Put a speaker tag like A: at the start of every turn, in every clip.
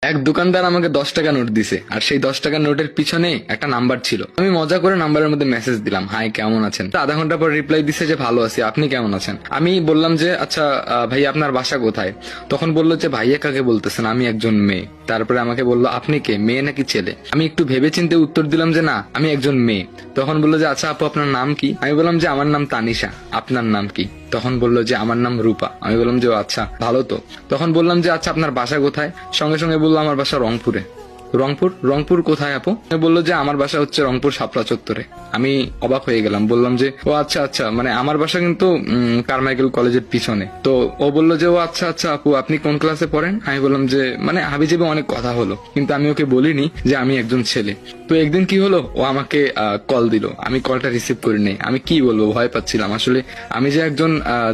A: এক দোকানদার আমাকে 10 টাকা নোট দিছে, আর সেই 10 টাকার নোটের পিছনে একটা নাম্বার ছিল। আমি মজা করে নাম্বারের মধ্যে মেসেজ দিলাম, হাই কেমন আছেন। তো আধা ঘন্টা পর রিপ্লাই দিছে যে ভালো আছি, আপনি কেমন আছেন। আমি বললাম যে আচ্ছা ভাই আপনার বাসা কোথায়। তখন বললো যে ভাইয়া কাকে বলতেছেন, আমি একজন মেয়ে। তারপরে আমাকে বললো আপনি কে, মেয়ে নাকি ছেলে। আমি একটু ভেবে চিন্তে উত্তর দিলাম যে না আমি একজন মেয়ে। তখন বললো যে আচ্ছা আপু আপনার নাম কি। আমি বললাম যে আমার নাম তানিশা, আপনার নাম কি। তখন বললো যে আমার নাম রূপা। আমি বললাম যে ও আচ্ছা ভালো তো। তখন বললাম যে আচ্ছা আপনার বাসা কোথায়। সঙ্গে সঙ্গে বললো আমার বাসা রংপুরে। রংপুর, রংপুর কোথায় আপু। বললো যে আমার বাসা হচ্ছে রংপুর শাপলা চত্বরে। আমি অবাক হয়ে গেলাম, বললাম যে ও আচ্ছা আচ্ছা, মানে আমার বাসা কিন্তু কারমাইকেল কলেজের পিছনে। তো ও বললো যে ও আচ্ছা আচ্ছা আপু আপনি কোন ক্লাসে পড়েন। আমি বললাম যে মানে হাবিজাবি অনেক কথা হলো, কিন্তু আমি ওকে বলিনি যে আমি একজন ছেলে। তো একদিন কি হলো, ও আমাকে কল দিল, আমি কলটা রিসিভ করি নাই। আমি কি বলবো, ভয় পাচ্ছিলাম আসলে। আমি যে একজন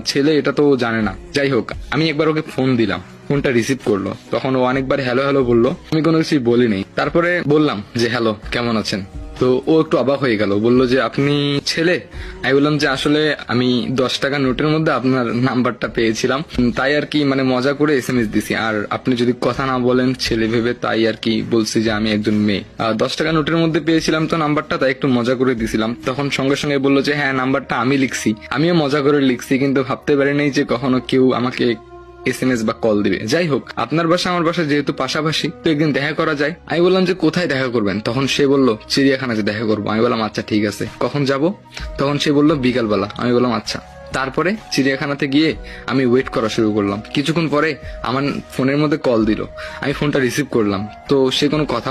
A: ছেলে এটা তো ও জানে না। যাই হোক, আমি একবার ওকে ফোন দিলাম, ফোনটা রিসিভ করলো। তখন ও অনেকবার হ্যালো হ্যালো বললো, আমি কোনো কিছু বলিনি। তারপরে বললাম যে হ্যালো কেমন আছেন। তো ও একটু অবাক হয়ে গেল, বললো যে আপনি ছেলে। আমি বললাম যে আসলে আমি 10 টাকা নোটের মধ্যে আপনার নাম্বারটা পেয়েছিলাম, তাই আর কি মানে মজা করে এসএমএস দিছি। আর আপনি যদি কথা না বলেন ছেলে ভেবে, তাই আর কি বলছি যে আমি একজন মেয়ে। 10 টাকা নোটের মধ্যে পেয়েছিলাম তো নাম্বারটা, তাই একটু মজা করে দিছিলাম। তখন সঙ্গে সঙ্গে বললো যে হ্যাঁ নাম্বারটা আমি লিখছি, আমিও মজা করে লিখছি, কিন্তু ভাবতে পারি নাই যে কখনো কেউ আমাকে এসএমএস বা কল দিবে। যাই হোক, আপনার বাসা আমার বাসা যেহেতু পাশাপাশি, তো একদিন দেখা করা যায়। আমি বললাম যে কোথায় দেখা করবেন। তখন সে বললো চিড়িয়াখানাতে দেখা করবো। আমি বললাম আচ্ছা ঠিক আছে, কখন যাব। তখন সে বললো বিকালবেলা। আমি বললাম আচ্ছা। তারপরে চিড়িয়াখানাতে গিয়ে আমি ওয়েট করা শুরু করলাম। কিছুক্ষণ পরে আমার ফোনের মধ্যে কল দিল, আমি ফোনটা রিসিভ করলাম। তো সে কোনো কথা